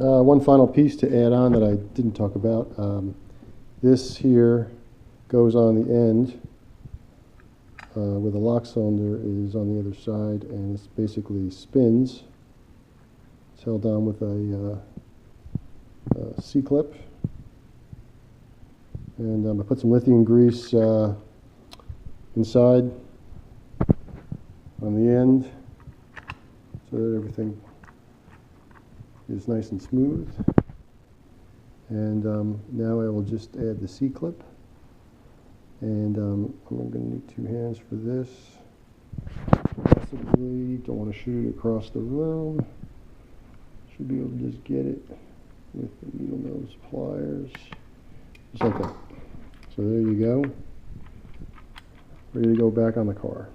One final piece to add on that I didn't talk about. This here goes on the end where the lock cylinder is on the other side, and it basically spins. It's held on with a C-clip. And I put some lithium grease inside on the end so that everything is nice and smooth. And now I will just add the C-clip. And I'm going to need 2 hands for this. Possibly don't want to shoot it across the room. Should be able to just get it with the needle nose pliers. Just like that. So there you go. Ready to go back on the car.